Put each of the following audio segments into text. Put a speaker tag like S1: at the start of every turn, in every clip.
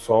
S1: 100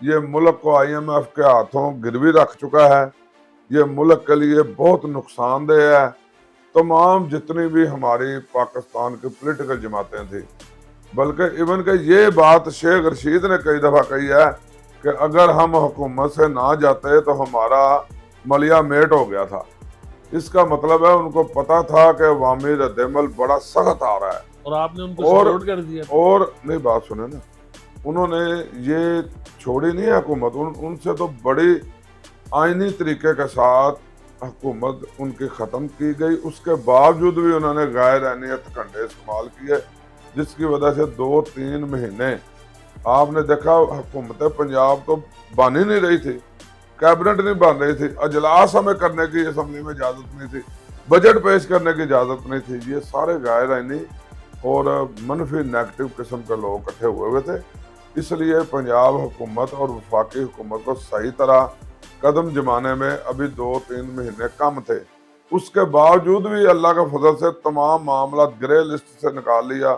S1: یہ ملک کو IMF کے ہاتھوں گروی رکھ چکا ہے، یہ ملک کے لیے بہت نقصان دہ ہے۔ تمام جتنی بھی ہماری پاکستان کی پولیٹیکل جماعتیں تھیں، بلکہ ایون کہ یہ بات شیخ رشید نے کئی دفعہ کہی ہے کہ اگر ہم حکومت سے نہ جاتے تو ہمارا ملیا میٹ ہو گیا تھا۔ اس کا مطلب ہے ان کو پتا تھا کہ عوامی رد عمل بڑا سخت آ رہا ہے،
S2: اور آپ نے ان کو
S1: اور
S2: سپورٹ کر دیا۔
S1: اور نہیں بات سنیں نا، انہوں نے یہ چھوڑی نہیں ہے حکومت، ان سے تو بڑی آئینی طریقے کے ساتھ حکومت ان کی ختم کی گئی، اس کے باوجود بھی انہوں نے غیر اہمیت کنڈے استعمال کیے، جس کی وجہ سے 2-3 مہینے آپ نے دیکھا حکومت پنجاب تو بن ہی نہیں رہی تھی، کیبنٹ نہیں بن رہی تھی، اجلاس ہمیں کرنے کی اسمبلی میں اجازت نہیں تھی، بجٹ پیش کرنے کی اجازت نہیں تھی۔ یہ سارے غیر آئینی اور منفی نیگیٹو قسم کے لوگ اکٹھے ہوئے تھے، اس لیے پنجاب حکومت اور وفاقی حکومت کو صحیح طرح قدم جمانے میں ابھی 2-3 مہینے کم تھے۔ اس کے باوجود بھی اللہ کا فضل سے تمام معاملات گرے لسٹ سے نکال لیا،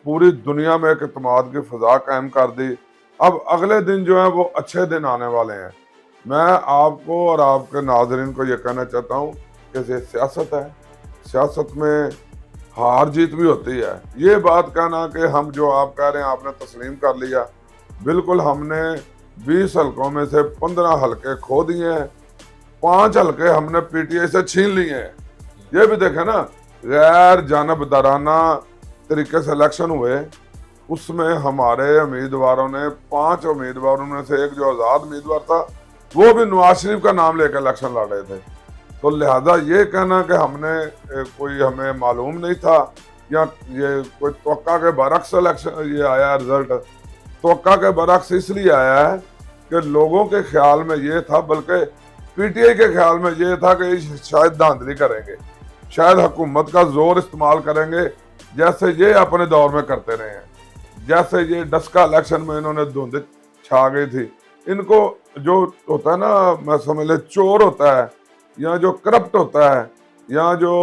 S1: پوری دنیا میں ایک اعتماد کی فضا قائم کر دی۔ اب اگلے دن جو ہیں وہ اچھے دن آنے والے ہیں۔ میں آپ کو اور آپ کے ناظرین کو یہ کہنا چاہتا ہوں کہ یہ سیاست ہے، سیاست میں ہار جیت بھی ہوتی ہے۔ یہ بات کہنا کہ ہم جو آپ کہہ رہے ہیں آپ نے تسلیم کر لیا، بالکل ہم نے 20 حلقوں میں سے 15 حلقے کھو دیے ہیں، 5 حلقے ہم نے PTI سے چھین لیے ہیں۔ یہ بھی دیکھیں نا، غیر جانبدارانہ طریقے سے الیکشن ہوئے، اس میں ہمارے امیدواروں نے 5 امیدواروں میں سے ایک جو آزاد امیدوار تھا وہ بھی نواز شریف کا نام لے کے الیکشن لڑ رہے تھے۔ تو لہذا یہ کہنا کہ ہم نے کوئی ہمیں معلوم نہیں تھا یا یہ کوئی توقع کے برعکس الیکشن یہ آیا ہے رزلٹ، توقع کے برعکس اس لیے آیا ہے کہ لوگوں کے خیال میں یہ تھا، بلکہ PTI کے خیال میں یہ تھا کہ شاید دھاندلی کریں گے، شاید حکومت کا زور استعمال کریں گے، جیسے یہ اپنے دور میں کرتے رہے ہیں، جیسے یہ ڈسکا الیکشن میں انہوں نے دھند چھا گئی تھی۔ ان کو جو ہوتا ہے نا، میں سمجھ لے چور ہوتا ہے یا جو کرپٹ ہوتا ہے یا جو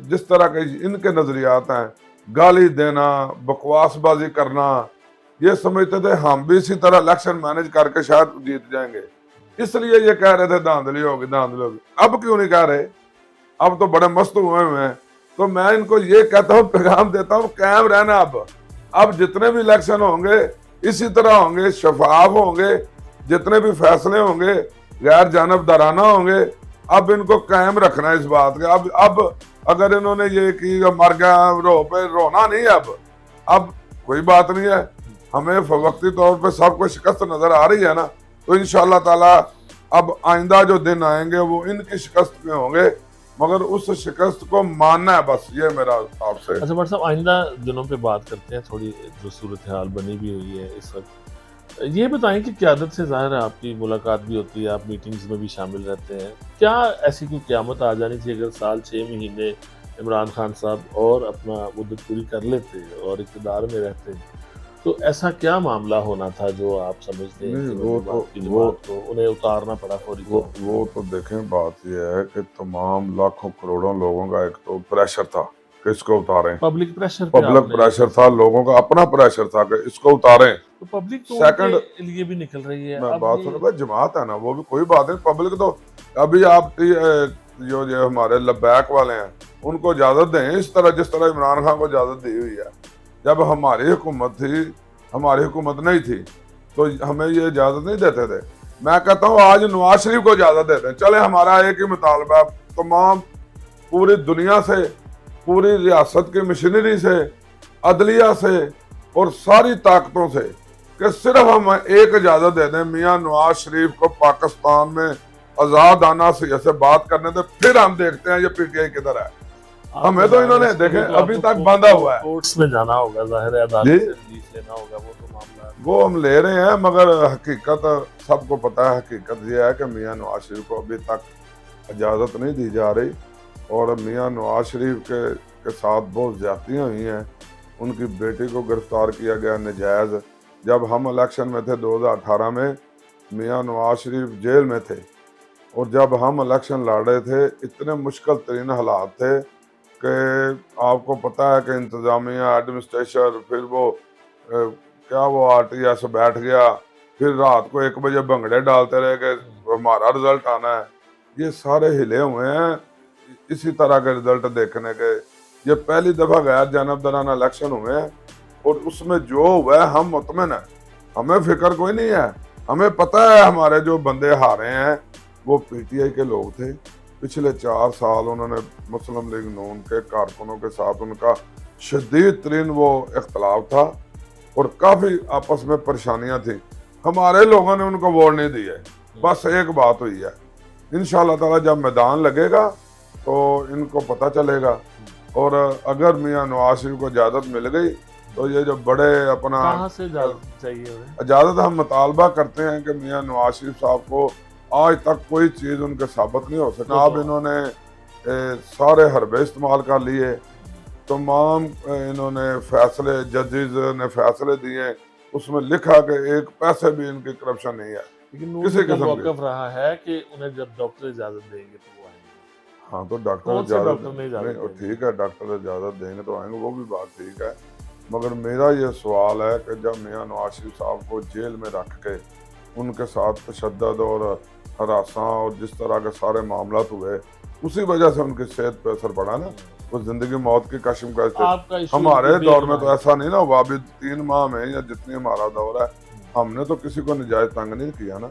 S1: جس طرح کے ان کے نظریات ہیں، گالی دینا، بکواس بازی کرنا، یہ سمجھتے تھے ہم بھی اسی طرح الیکشن مینج کر کے شاید جیت جائیں گے، اس لیے یہ کہہ رہے تھے دھاندلی ہوگی دھاندلی ہوگی۔ اب کیوں نہیں کہہ رہے؟ اب تو بڑے مست ہوئے ہیں۔ تو میں ان کو یہ کہتا ہوں، پیغام دیتا ہوں، قائم رہنا۔ اب جتنے بھی الیکشن ہوں گے اسی طرح ہوں گے، شفاف ہوں گے، جتنے بھی فیصلے ہوں گے غیر جانبدارانہ ہوں گے۔ اب ان کو قائم رکھنا ہے اس بات کا۔ اب اگر انہوں نے یہ کی مر گیا رو پہ، رونا نہیں ہے۔ اب کوئی بات نہیں ہے، ہمیں وقتی طور پہ سب کو شکست نظر آ رہی ہے نا، تو انشاءاللہ تعالی اب آئندہ جو دن آئیں گے وہ ان کی شکست میں ہوں گے، مگر اس شکست کو ماننا ہے، بس یہ میرا آپ سے۔
S2: اچھا بٹ صاحب، آئندہ دنوں پہ بات کرتے ہیں، تھوڑی جو صورتحال بنی بھی ہوئی ہے اس وقت۔ یہ بتائیں کہ قیادت سے ظاہر ہے آپ کی ملاقات بھی ہوتی ہے، آپ میٹنگز میں بھی شامل رہتے ہیں، کیا ایسی کوئی قیامت آ جانی تھی اگر سال 6 مہینے عمران خان صاحب اور اپنا مدت پوری کر لیتے اور اقتدار میں رہتے، تو ایسا کیا معاملہ ہونا تھا جو آپ سمجھتے ہیں کہ جماعت کو انہیں اتارنا پڑا فوری طور پر؟
S1: وہ تو دیکھیں، بات یہ ہے کہ تمام لاکھوں کروڑوں لوگوں کا ایک تو پریشر تھا کہ اس کو اتاریں،
S2: پبلک پریشر
S1: پبلک پریشر تھا، لوگوں کا اپنا پریشر تھا کہ اس کو اتاریں۔
S2: تو پبلک تو
S1: سیکنڈ،
S2: ان کے لیے بھی نکل رہی ہے۔
S1: میں
S2: اب
S1: بات سنو بھائی، جماعت ہے نا، وہ بھی کوئی بات نہیں، پبلک تو ابھی آپ جو ہمارے لبیک والے ہیں ان کو اجازت دیں، اس طرح جس طرح عمران خان کو اجازت دی ہوئی ہے۔ جب ہماری حکومت تھی، ہماری حکومت نہیں تھی تو ہمیں یہ اجازت نہیں دیتے تھے۔ میں کہتا ہوں آج نواز شریف کو اجازت دیتے ہیں، چلے ہمارا ایک ہی مطالبہ ہے تمام پوری دنیا سے، پوری ریاست کی مشینری سے، عدلیہ سے اور ساری طاقتوں سے کہ صرف ہم ایک اجازت دے دیں، میاں نواز شریف کو پاکستان میں آزادانہ سے بات کرنے دیں، پھر ہم دیکھتے ہیں یہ PTI کدھر ہے۔ ہمیں تو انہوں نے دیکھیں ابھی تک باندھا ہوا ہے۔
S2: کورٹس میں جانا ہوگا، ظاہر ہے عدالت سے ریلیف لینا ہوگا، وہ تو معاملہ ہے،
S1: وہ ہم لے رہے ہیں، مگر حقیقت سب کو پتا ہے، حقیقت یہ ہے کہ میاں نواز شریف کو ابھی تک اجازت نہیں دی جا رہی، اور میاں نواز شریف کے ساتھ بہت زیادتیاں ہوئی ہیں۔ ان کی بیٹی کو گرفتار کیا گیا ناجائز۔ جب ہم الیکشن میں تھے 2018 میں، میاں نواز شریف جیل میں تھے، اور جب ہم الیکشن لڑ رہے تھے اتنے مشکل ترین حالات تھے کہ آپ کو پتہ ہے کہ انتظامیہ، ایڈمنسٹریشن، پھر وہ کیا وہ RTS بیٹھ گیا، پھر رات کو 1 بجے بھنگڑے ڈالتے رہے کہ ہمارا رزلٹ آنا ہے. یہ سارے ہلے ہوئے ہیں اسی طرح کے رزلٹ دیکھنے کے. یہ پہلی دفعہ غیر جانبدارانہ الیکشن ہوئے ہیں اور اس میں جو ہوا ہے ہم مطمئن ہیں, ہمیں فکر کوئی نہیں ہے. ہمیں پتہ ہے ہمارے جو بندے ہارے ہیں وہ پی ٹی آئی کے لوگ تھے. پچھلے 4 سال انہوں نے مسلم لیگ نون کے کارکنوں کے ساتھ ان کا شدید ترین وہ اختلاف تھا اور کافی آپس میں پریشانیاں تھیں. ہمارے لوگوں نے ان کو ووٹ نہیں دی ہے. بس ایک بات ہوئی ہے, انشاءاللہ تعالی جب میدان لگے گا تو ان کو پتہ چلے گا. اور اگر میاں نواز شریف کو اجازت مل گئی تو یہ جو بڑے اپنا
S2: کہاں سے اجازت چاہیے انہیں؟
S1: اجازت ہم مطالبہ کرتے ہیں کہ میاں نواز شریف صاحب کو آج تک کوئی چیز ان کے ثابت نہیں ہو سکا. اب انہوں نے سارے حربے استعمال کر لیے, تمام انہوں نے فیصلے ججز نے فیصلے دیے, اس میں لکھا کہ 1 پیسے بھی ان کی کرپشن نہیں ہے.
S2: لیکن
S1: کسی
S2: ان کا
S1: قسم کی.
S2: موقف رہا ہے کہ انہیں جب ڈاکٹر اجازت دیں گے تو وہ آئیں گے.
S1: ہاں تو ڈاکٹر
S2: کون سے
S1: اجازت
S2: ڈاکٹر نے اجازت
S1: نہیں,
S2: دیں گے؟
S1: ٹھیک ہے ڈاکٹر اجازت دیں گے تو آئیں گے, وہ بھی بات ٹھیک ہے. مگر میرا یہ سوال ہے کہ جب میاں نواز شریف صاحب کو جیل میں رکھ کے ان کے ساتھ تشدد اور ہراساں اور جس طرح کے سارے معاملات ہوئے, اسی وجہ سے ان کی صحت پہ اثر پڑا نا. وہ زندگی موت کی کشم کش تھے.
S2: آپ کا ایشو
S1: ہمارے دور میں تو ایسا نہیں نا ہوا. ابھی 3 ماہ میں یا جتنی ہمارا دور ہے ہم نے تو کسی کو نجائز تنگ نہیں کیا نا.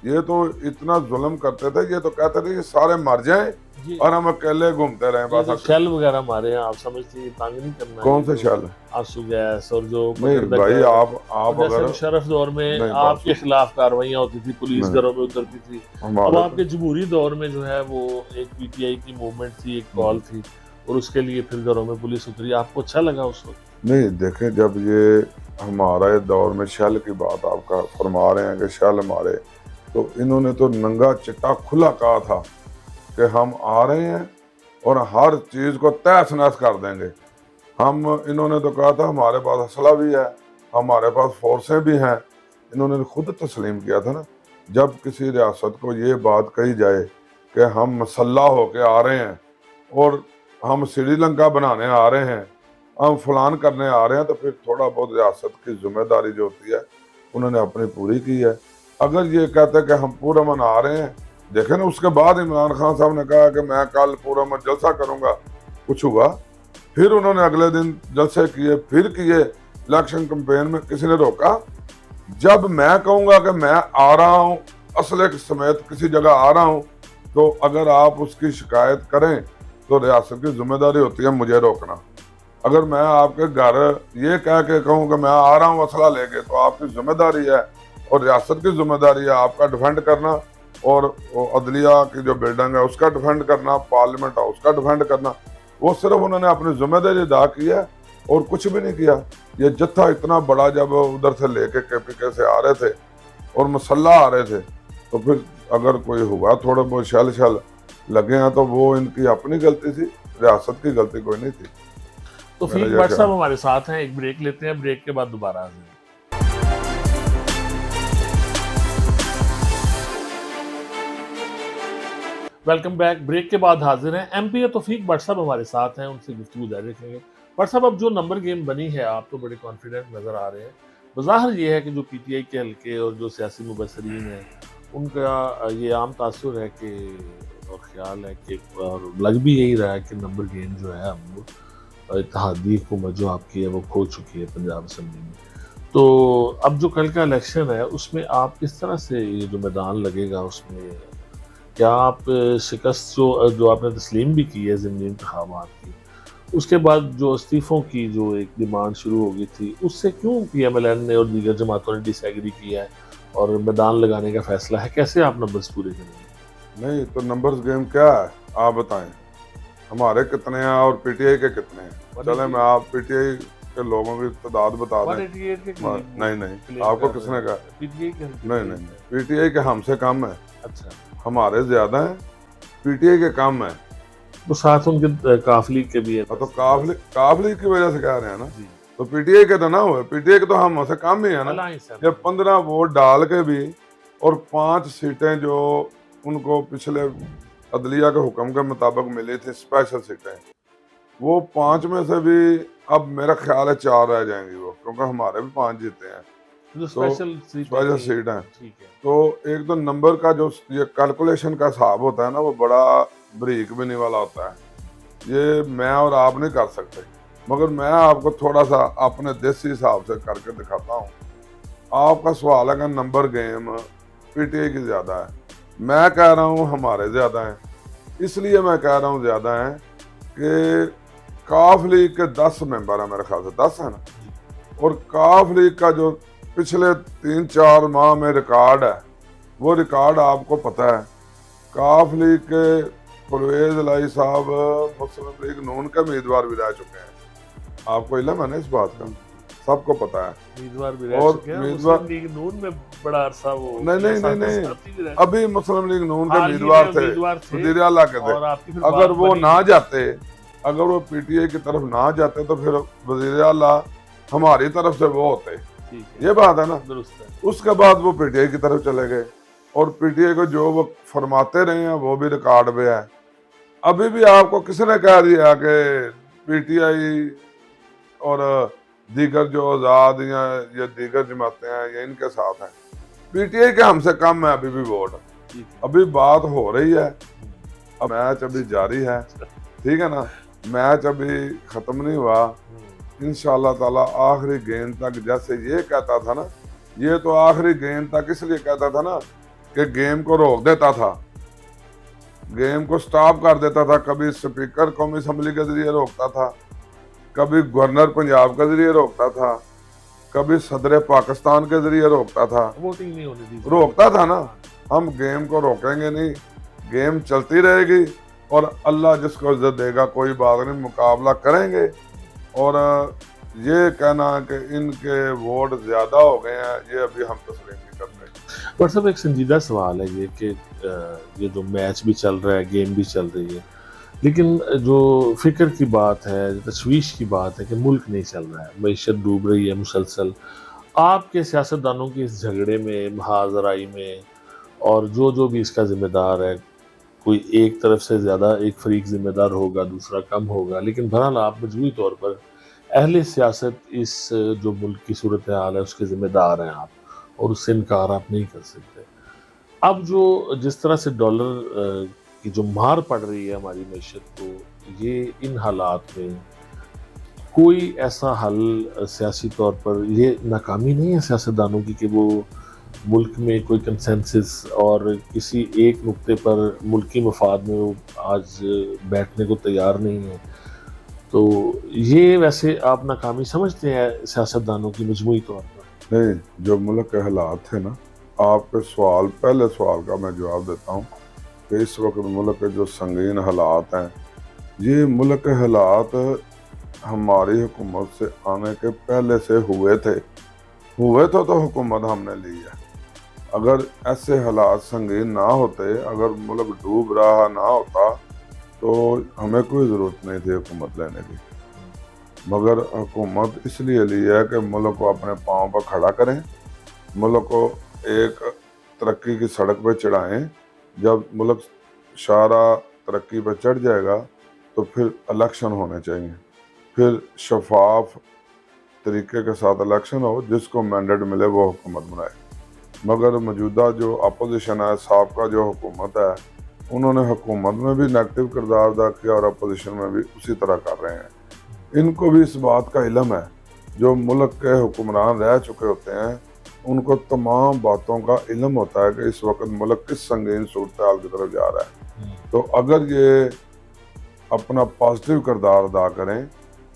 S1: یہ تو اتنا ظلم کرتے تھے, یہ تو کہتے تھے یہ سارے مر جائیں اور ہم اکیلے گھومتے رہیں.
S2: یہ جو
S1: بس
S2: شیل وغیرہ مارے ہیں آپ سمجھتے ہیں یہ تانگ نہیں کرنا ہے؟
S1: کون سے شیل؟
S2: آنسو گیس اور جو
S1: نہیں بھائی آپ
S2: جیسے
S1: اگر
S2: مشرف دور میں
S1: نہیں
S2: آپ کے خلاف کارروائیاں ہوتی تھی, پولیس گھروں میں اترتی تھی. اب آپ کے جمہوری دور میں جو ہے وہ ایک پی ٹی آئی کی موومنٹ تھی, ایک کال تھی اور اس کے لیے پھر گھروں میں پولیس اتری. آپ کو اچھا لگا اس وقت؟
S1: نہیں دیکھیں, جب یہ ہمارے دور میں شیل کی بات آپ کا فرما رہے ہیں کہ شیل مارے, تو انہوں نے تو ننگا چٹا کھلا کہا تھا کہ ہم آ رہے ہیں اور ہر چیز کو تہس نہس کر دیں گے. انہوں نے تو کہا تھا ہمارے پاس اسلحہ بھی ہے, ہمارے پاس فورسیں بھی ہیں. انہوں نے خود تسلیم کیا تھا نا. جب کسی ریاست کو یہ بات کہی جائے کہ ہم مسلح ہو کے آ رہے ہیں اور ہم سری لنکا بنانے آ رہے ہیں, ہم فلان کرنے آ رہے ہیں, تو پھر تھوڑا بہت ریاست کی ذمہ داری جو ہوتی ہے انہوں نے اپنی پوری کی ہے. اگر یہ کہتے کہ ہم پورامن آ رہے ہیں, دیکھیں نا اس کے بعد عمران خان صاحب نے کہا کہ میں کل پورامن جلسہ کروں گا, کچھ ہوا؟ پھر انہوں نے اگلے دن جلسے کیے, پھر کیے. الیکشن کمپین میں کسی نے روکا؟ جب میں کہوں گا کہ میں آ رہا ہوں اسلحے سمیت کسی جگہ آ رہا ہوں, تو اگر آپ اس کی شکایت کریں تو ریاست کی ذمہ داری ہوتی ہے مجھے روکنا. اگر میں آپ کے گھر یہ کہہ کے کہوں کہ میں آ رہا ہوں اسلحہ لے کے, تو آپ کی ذمہ داری ہے اور ریاست کی ذمہ داری ہے آپ کا ڈیفینڈ کرنا, اور عدلیہ کی جو بلڈنگ ہے اس کا ڈیفینڈ کرنا, پارلیمنٹ ہاؤس کا ڈیفینڈ کرنا. وہ صرف انہوں نے اپنی ذمہ داری ادا کی ہے اور کچھ بھی نہیں کیا. یہ جتھا اتنا بڑا جب ادھر سے لے کے KPK سے آ رہے تھے اور مسلح آ رہے تھے, تو پھر اگر کوئی ہوا تھوڑا بہت شل لگے ہیں تو وہ ان کی اپنی غلطی تھی, ریاست کی غلطی کوئی نہیں تھی.
S2: توفیق بٹ صاحب ہمارے ساتھ ہیں, ایک بریک لیتے ہیں, بریک کے بعد دوبارہ حاضر ہیں. Welcome back. بریک کے بعد حاضر ہیں. ایم پی توفیق بٹ صاحب ہمارے ساتھ ہیں, ان سے گفتگو جاری رکھیں گے. بٹ صاحب اب جو نمبر گیم بنی ہے, آپ تو بڑے کانفیڈنٹ نظر آ رہے ہیں. بظاہر یہ ہے کہ جو پی ٹی آئی کے حلقے اور جو سیاسی مبصرین ہیں ان کا یہ عام تاثر ہے کہ اور خیال ہے کہ, اور لگ بھی یہی رہا ہے کہ نمبر گیم جو ہے اب وہ اتحادی حکومت جو آپ کی ہے وہ کھو چکی ہے پنجاب اسمبلی میں. تو اب جو کل کا الیکشن ہے اس میں آپ کس طرح سے یہ جو میدان لگے گا اس میں کیا آپ شکست جو آپ نے تسلیم بھی کی ہے ضمنی انتخابات کی, اس کے بعد جو استعفوں کی جو ایک ڈیمانڈ شروع ہو گئی تھی, اس سے کیوں پی ایم ایل این نے اور دیگر جماعتوں نے ڈس ایگری کیا ہے اور میدان لگانے کا فیصلہ ہے؟ کیسے آپ نمبرز پورے کریں گے؟
S1: نہیں تو نمبرز گیم کیا ہے آپ بتائیں, ہمارے کتنے ہیں اور پی ٹی آئی کے کتنے ہیں؟ چلیں میں آپ پی ٹی آئی کے لوگوں کی تعداد بتا دیں. نہیں آپ کو کس نے کہا؟ نہیں پی ٹی آئی کے ہم سے کم ہے.
S2: اچھا,
S1: ہمارے زیادہ ہیں, پی ٹی آئی کے کم ہیں.
S2: وہ ساتھ ان کے قافلی کے بھی ہے,
S1: تو قافلی کی وجہ سے کہہ رہے ہیں نا. تو پی ٹی آئی کے تو نہ ہوئے, پی ٹی آئی کے تو ہم سے کم ہی ہے نا. جب 15 ووٹ ڈال کے بھی اور 5 سیٹیں جو ان کو پچھلے عدلیہ کے حکم کے مطابق ملی تھی اسپیشل سیٹیں, وہ 5 میں سے بھی اب میرا خیال ہے 4 رہ جائیں گی وہ, کیونکہ ہمارے بھی 5 جیتے ہیں.
S2: جو اسپیشل سیٹ
S1: اسپیشل سیٹ ہیں،
S2: ٹھیک ہے،
S1: تو ایک تو نمبر کا جو یہ کیلکولیشن کا حساب ہوتا ہے نا، وہ بڑا بریک بنی والا ہوتا ہے، یہ میں اور آپ نہیں کر سکتے، مگر میں آپ کو تھوڑا سا اپنے دیسی حساب سے کر کے دکھاتا ہوں۔ آپ کا سوال ہے کہ number game P T I کی زیادہ ہے، میں کہہ رہا ہوں ہمارے زیادہ ہیں۔ اس لیے میں کہہ رہا ہوں زیادہ ہیں کہ کاف لیگ کے 10 ممبر ہیں، میرے خیال سے 10 ہے نا، اور کاف لیگ کا جو پچھلے 3-4 ماہ میں ریکارڈ ہے، وہ ریکارڈ آپ کو پتہ ہے۔ کاف لیگ کے پرویز الہی صاحب مسلم لیگ نون کے امیدوار بھی رہ چکے ہیں، آپ کو علم ہے نا اس بات کا، سب کو پتہ ہے۔
S2: امیدوار بھی رہ
S1: اور
S2: چکے ہیں،
S1: امیدوار
S2: مسلم لیگ نون میں بڑا عرصہ وہ
S1: نہیں
S2: ساتھی بھی رہ
S1: ابھی مسلم لیگ نون کے
S2: حال ہی میں
S1: امیدوار تھے،
S2: امیدوار تھے،
S1: وزیر اعلیٰ کے تھے۔
S2: اور آپ کی پھر
S1: اگر
S2: بات
S1: وہ
S2: بنی
S1: نہ
S2: نہیں۔
S1: جاتے، اگر وہ پی ٹی آئی کی طرف نہ جاتے تو پھر وزیر اعلیٰ ہماری طرف سے وہ ہوتے،
S2: ٹھیک ہے،
S1: یہ بات ہے نا۔
S2: درست ہے۔
S1: اس کے بعد وہ پی ٹی آئی کی طرف چلے گئے، اور پی ٹی آئی کو جو وہ فرماتے رہے ہیں وہ بھی ریکارڈ پہ ہے۔ ابھی بھی آپ کو کس نے کہہ دیا کہ پی ٹی آئی اور دیگر جو آزاد یا دیگر جماعتیں ہیں یہ ان کے ساتھ ہیں؟ پی ٹی آئی کے ہم سے کم ہے ابھی بھی ووٹ، ابھی بات ہو رہی ہے، اب میچ ابھی جاری ہے، ٹھیک ہے نا، میچ ابھی ختم نہیں ہوا، انشاءاللہ تعالی آخری گیند تک، جیسے یہ کہتا تھا نا، یہ تو آخری گیند تک اس لیے کہتا تھا نا کہ گیم کو روک دیتا تھا، گیم کو سٹاپ کر دیتا تھا، کبھی سپیکر قومی اسمبلی کے ذریعے روکتا تھا، کبھی گورنر پنجاب کے ذریعے روکتا تھا، کبھی صدر پاکستان کے ذریعے روکتا تھا،
S2: ووٹنگ نہیں ہونے دی،
S1: روکتا تھا نا۔ ہم گیم کو روکیں گے نہیں، گیم چلتی رہے گی، اور اللہ جس کو عزت دے گا کوئی بات نہیں، مقابلہ کریں گے۔ اور یہ کہنا کہ ان کے ووٹ زیادہ ہو گئے ہیں، یہ ابھی ہم تسلیم نہیں کرتے۔
S2: ڈاکٹر صاحب ایک سنجیدہ سوال ہے یہ کہ یہ جو میچ بھی چل رہا ہے، گیم بھی چل رہی ہے، لیکن جو فکر کی بات ہے، تشویش کی بات ہے کہ ملک نہیں چل رہا ہے، معیشت ڈوب رہی ہے مسلسل۔ آپ کے سیاستدانوں کی اس جھگڑے میں، محاذرائی میں، اور جو بھی اس کا ذمہ دار ہے، کوئی ایک طرف سے زیادہ ایک فریق ذمہ دار ہوگا، دوسرا کم ہوگا، لیکن بہرحال آپ مجموعی طور پر اہل سیاست اس جو ملک کی صورتحال ہے اس کے ذمہ دار ہیں آپ، اور اس سے انکار آپ نہیں کر سکتے۔ اب جو جس طرح سے ڈالر کی جو مار پڑ رہی ہے ہماری معیشت کو، یہ ان حالات میں کوئی ایسا حل سیاسی طور پر، یہ ناکامی نہیں ہے سیاستدانوں کی کہ وہ ملک میں کوئی کنسنسس اور کسی ایک نقطے پر ملکی مفاد میں وہ آج بیٹھنے کو تیار نہیں ہے؟ تو یہ ویسے آپ ناکامی سمجھتے ہیں سیاستدانوں کی مجموعی طور پر؟
S1: نہیں، جو ملک کے حالات تھے نا، آپ کے سوال، پہلے سوال کا میں جواب دیتا ہوں کہ اس وقت ملک کے جو سنگین حالات ہیں، یہ ملک کے حالات ہماری حکومت سے آنے کے پہلے سے ہوئے تھے تو حکومت ہم نے لی ہے۔ اگر ایسے حالات سنگین نہ ہوتے، اگر ملک ڈوب رہا نہ ہوتا تو ہمیں کوئی ضرورت نہیں تھی حکومت لینے کی، مگر حکومت اس لیے لی ہے کہ ملک کو اپنے پاؤں پر کھڑا کریں، ملک کو ایک ترقی کی سڑک پہ چڑھائیں۔ جب ملک شاہراہ ترقی پہ چڑھ جائے گا تو پھر الیکشن ہونے چاہیے، پھر شفاف طریقے کے ساتھ الیکشن ہو، جس کو مینڈیٹ ملے وہ حکومت بنائے۔ مگر موجودہ جو اپوزیشن ہے، سابقہ جو حکومت ہے، انہوں نے حکومت میں بھی نیگیٹو کردار ادا کیا اور اپوزیشن میں بھی اسی طرح کر رہے ہیں۔ ان کو بھی اس بات کا علم ہے، جو ملک کے حکمران رہ چکے ہوتے ہیں ان کو تمام باتوں کا علم ہوتا ہے کہ اس وقت ملک کس سنگین صورتحال کی طرف جا رہا ہے۔ تو اگر یہ اپنا پازیٹیو کردار ادا کریں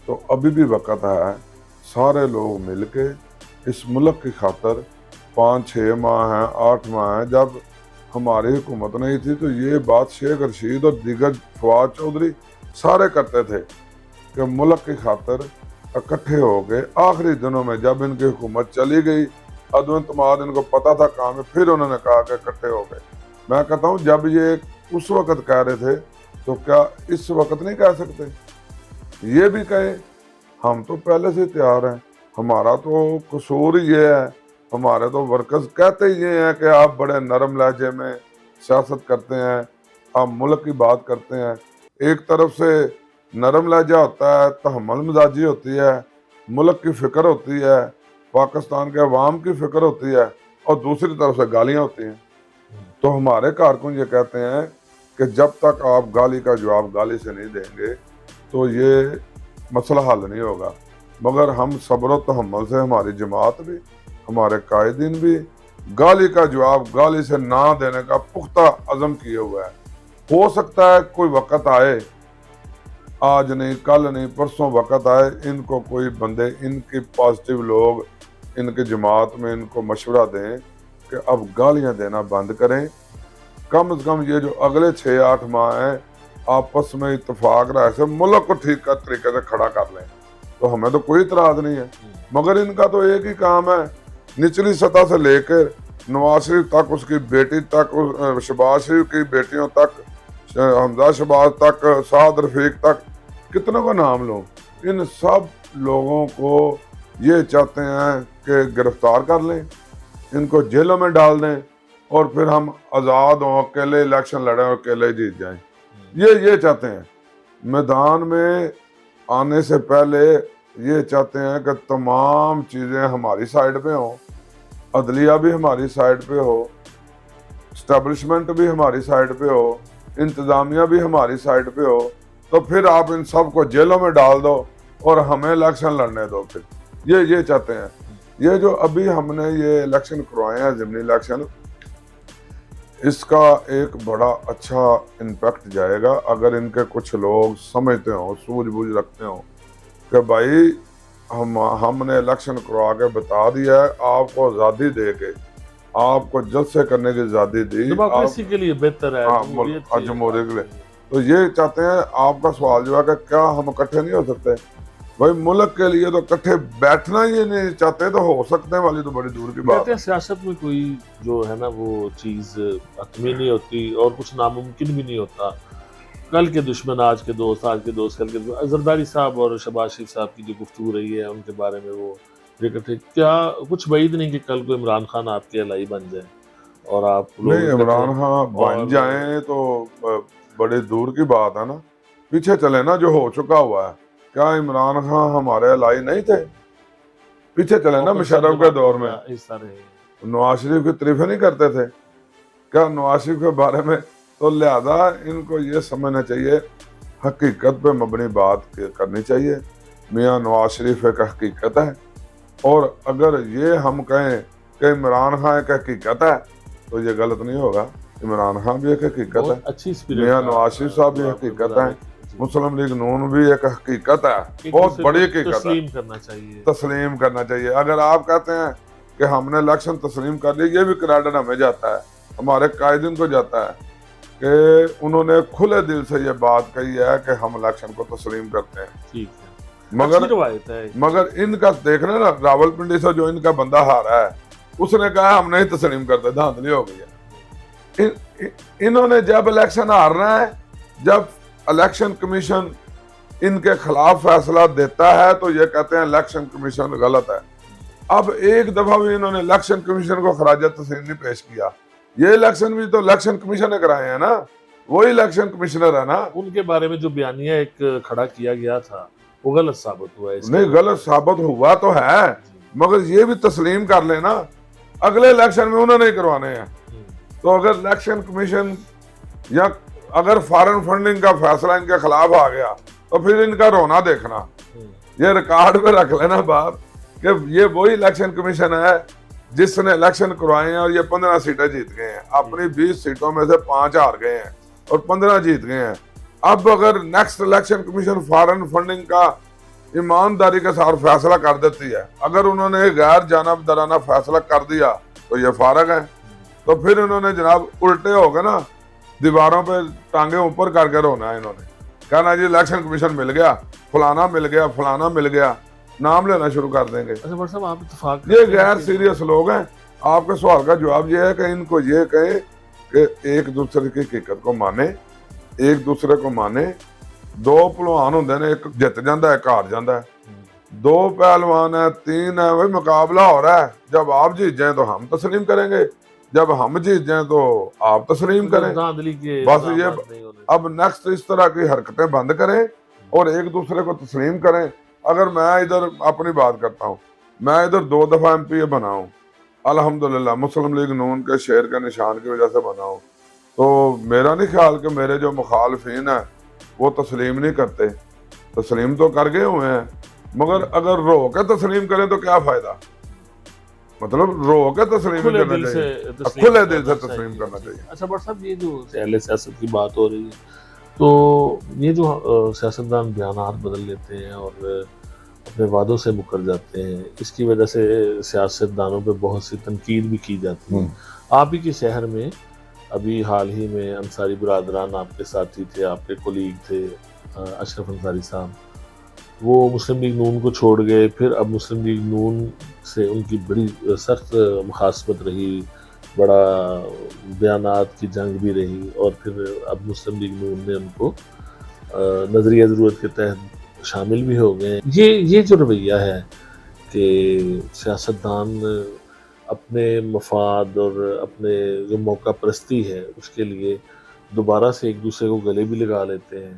S1: تو ابھی بھی وقت ہے، سارے لوگ مل کے اس ملک کی خاطر 5-6 ماہ ہیں، 8 ماہ ہیں، جب ہماری حکومت نہیں تھی تو یہ بات شیخ رشید اور دیگر فواد چودھری سارے کرتے تھے کہ ملک کی خاطر اکٹھے ہو کے آخری دنوں میں جب ان کی حکومت چلی گئی، عدم اعتماد ان کو پتا تھا کام ہے، پھر انہوں نے کہا کہ اکٹھے ہو گئے۔ میں کہتا ہوں جب یہ اس وقت کہہ رہے تھے تو کیا اس وقت نہیں کہہ سکتے؟ یہ بھی کہیں، ہم تو پہلے سے تیار ہیں، ہمارا تو قصور یہ ہے، ہمارے تو ورکرز کہتے ہی یہ ہیں کہ آپ بڑے نرم لہجے میں سیاست کرتے ہیں، آپ ملک کی بات کرتے ہیں۔ ایک طرف سے نرم لہجہ ہوتا ہے، تحمل مزاجی ہوتی ہے، ملک کی فکر ہوتی ہے، پاکستان کے عوام کی فکر ہوتی ہے اور دوسری طرف سے گالیاں ہوتی ہیں. تو ہمارے کارکن یہ کہتے ہیں کہ جب تک آپ گالی کا جواب گالی سے نہیں دیں گے تو یہ مسئلہ حل نہیں ہوگا. مگر ہم صبر و تحمل سے، ہماری جماعت بھی، ہمارے قائدین بھی گالی کا جواب گالی سے نہ دینے کا پختہ عزم کیے ہوا ہے. ہو سکتا ہے کوئی وقت آئے، آج نہیں، کل نہیں، پرسوں وقت آئے، ان کو کوئی بندے، ان کے پازیٹیو لوگ ان کی جماعت میں ان کو مشورہ دیں کہ اب گالیاں دینا بند کریں. کم از کم یہ جو اگلے 6-8 ماہ ہیں آپس میں اتفاق رائے سے ملک کو ٹھیک کا طریقے سے کھڑا کر لیں تو ہمیں تو کوئی اعتراض نہیں ہے. مگر ان کا تو ایک ہی کام ہے، نچلی سطح سے لے کر نواز شریف تک، اس کی بیٹی تک، شہباز شریف کی بیٹیوں تک، حمزہ شہباز تک، سعد رفیق تک، کتنوں کا نام لوں، ان سب لوگوں کو یہ چاہتے ہیں کہ گرفتار کر لیں، ان کو جیلوں میں ڈال دیں اور پھر ہم آزاد ہوں، اکیلے الیکشن لڑیں اور اکیلے جیت جائیں. یہ چاہتے ہیں. میدان میں آنے سے پہلے یہ چاہتے ہیں کہ تمام چیزیں ہماری سائڈ پہ ہوں، عدلیہ بھی ہماری سائڈ پہ ہو، اسٹیبلشمنٹ بھی ہماری سائڈ پہ ہو، انتظامیہ بھی ہماری سائڈ پہ ہو، تو پھر آپ ان سب کو جیلوں میں ڈال دو اور ہمیں الیکشن لڑنے دو. پھر یہ چاہتے ہیں. یہ جو ابھی ہم نے یہ الیکشن کروائے ہیں، ضمنی الیکشن، اس کا ایک بڑا اچھا امپیکٹ جائے گا اگر ان کے کچھ لوگ سمجھتے ہوں، سوجھ بوجھ رکھتے ہوں کہ بھائی ہم نے الیکشن کروا کے بتا دیا ہے، آپ کو آزادی دے کے، آپ کو جلسے کرنے کی آزادی دی،
S2: ڈیموکریسی کے لیے بہتر ہے،
S1: جمہوریت کے لیے. تو یہ چاہتے ہیں. آپ کا سوال جو ہے کہ کیا ہم اکٹھے نہیں ہو سکتے؟ بھائی ملک کے لیے تو اکٹھے بیٹھنا ہی نہیں چاہتے تو ہو سکتے ہیں والی تو بڑی دور کی بات ہے.
S2: سیاست میں کوئی جو ہے نا وہ چیز حتمی نہیں ہوتی اور کچھ ناممکن بھی نہیں ہوتا. کل کے دشمن آج کے دوست، آج کے دوست کل کے دوست. زرداری صاحب اور شہباز شریف صاحب کی جو گفتگو رہی ہے ان کے بارے میں، وہ کیا کچھ بعید نہیں کہ کل کو عمران خان آپ کے الہی بن جائیں اور آپ
S1: نہیں، عمران خان بن جائیں تو بڑے دور کی بات ہے نا. پیچھے چلے نا جو ہو چکا ہوا ہے. کیا عمران خان ہمارے الہی نہیں تھے؟ پیچھے چلے نا مشرف کے دور میں نواز شریف کی تعریفیں نہیں کرتے تھے کیا نواز شریف کے بارے میں؟ تو لہذا ان کو یہ سمجھنا چاہیے، حقیقت پہ مبنی بات کرنی چاہیے. میاں نواز شریف ایک حقیقت ہے، اور اگر یہ ہم کہیں کہ عمران خان ایک حقیقت ہے تو یہ غلط نہیں ہوگا. عمران خان بھی ایک حقیقت ہے، میاں نواز شریف صاحب بھی حقیقت ہے، مسلم لیگ نون بھی ایک حقیقت ہے، بہت بڑی حقیقت ہے. تسلیم کرنا چاہیے. اگر آپ کہتے ہیں کہ ہم نے الیکشن تسلیم کر لی، یہ بھی کریڈٹ ہمیں جاتا ہے، ہمارے قائدین کو جاتا ہے کہ انہوں نے کھلے دل سے یہ بات کہی ہے کہ ہم الیکشن کو تسلیم کرتے ہیں. مگر ان کا دیکھنا نا، راول پنڈی سے جو ان کا بندہ ہارا ہے اس نے کہا ہم نہیں تسلیم کرتے، دھاندلی ہو گئی ہے. انہوں نے جب الیکشن ہارنا ہے، جب الیکشن کمیشن ان کے خلاف فیصلہ دیتا ہے تو یہ کہتے ہیں الیکشن کمیشن غلط ہے. اب ایک دفعہ بھی انہوں نے الیکشن کمیشن کو خراج تحسین نہیں پیش کیا. یہ الیکشن بھی تو الیکشن کمیشن نے کرائے ہیں نا، وہی الیکشن کمشنر ہے نا.
S2: ان کے بارے میں جو بیانیہ ایک کھڑا کیا گیا تھا وہ غلط ثابت ہوا ہے.
S1: نہیں، غلط ثابت ہوا تو ہے، مگر یہ بھی تسلیم کر لینا اگلے الیکشن میں انہوں نے کروانے ہیں. تو اگر الیکشن کمیشن یا اگر فارن فنڈنگ کا فیصلہ ان کے خلاف آ گیا تو پھر ان کا رونا دیکھنا. یہ ریکارڈ پہ رکھ لینا بات کہ یہ وہی الیکشن کمیشن ہے جس نے الیکشن کروائے ہیں اور یہ 15 سیٹیں جیت گئے ہیں. اپنی 20 سیٹوں میں سے 5 ہار گئے ہیں اور 15 جیت گئے ہیں. اب اگر next election commission foreign funding کا ایمانداری کے ساتھ فیصلہ کر دیتی ہے، اگر انہوں نے غیر جانبدارانہ فیصلہ کر دیا تو یہ فارغ ہیں. تو پھر انہوں نے جناب الٹے ہو گئے نا، دیواروں پہ ٹانگیں اوپر کر کے رونا ہے. انہوں نے کہنا جی الیکشن کمیشن مل گیا، فلانا مل گیا، فلانا مل گیا، نام لینا شروع کر دیں گے. یہ غیر سیریس لوگ ہیں. آپ کے سوال کا جواب یہ ہے کہ ان کو یہ کہیں کہ ایک دوسرے کی حقیقت کو مانے، ایک دوسرے کو مانے. دو پہلوان ہوندے نے، ایک جت جاندہ ہے، ایک ہار جاندہ ہے. 2 پہلوان ہیں، 3 ہے، وہی مقابلہ ہو رہا ہے. جب آپ جیت جائیں تو ہم تسلیم کریں گے، جب ہم جیت جائیں تو آپ تسلیم کریں. بس یہ اب نیکسٹ اس طرح کی حرکتیں بند کریں اور ایک دوسرے کو تسلیم کریں. اگر میں ادھر اپنی بات کرتا ہوں، میں ادھر 2 دفعہ MP بنا ہوں الحمدللہ، مسلم لیگ نون کے شیر کے نشان کی وجہ سے بنا ہوں. تو میرا نہیں خیال کہ میرے جو مخالفین ہیں وہ تسلیم نہیں کرتے، تسلیم تو کر گئے ہوئے ہیں، مگر اگر رو کے تسلیم کریں تو کیا فائدہ؟ مطلب رو کے تسلیم
S2: کھلے
S1: کرنا
S2: دل سے
S1: چاہیے،
S2: تسلیم
S1: کھلے دل سے
S2: کرنا
S1: تسلیم کرنا
S2: چاہیے.
S1: چاہیے.
S2: اچھا بٹ صاحب، یہ جو اہل سیاست کی بات ہو رہی ہے، تو یہ جو سیاستدان بیانات بدل لیتے ہیں اور اپنے وعدوں سے مکر جاتے ہیں، اس کی وجہ سے سیاستدانوں پہ بہت سی تنقید بھی کی جاتی ہے. آپ ہی کے شہر میں ابھی حال ہی میں انصاری برادران آپ کے ساتھی تھے، آپ کے کولیگ تھے، اشرف انصاری صاحب، وہ مسلم لیگ نون کو چھوڑ گئے. پھر اب مسلم لیگ نون سے ان کی بڑی سخت مخاصمت رہی، بڑا بیانات کی جنگ بھی رہی، اور پھر اب مسلم لیگ نون نے ان کو نظریہ ضرورت کے تحت شامل بھی ہو گئے. یہ جو رویہ ہے کہ سیاستدان اپنے مفاد اور اپنے جو موقع پرستی ہے اس کے لیے دوبارہ سے ایک دوسرے کو گلے بھی لگا لیتے ہیں،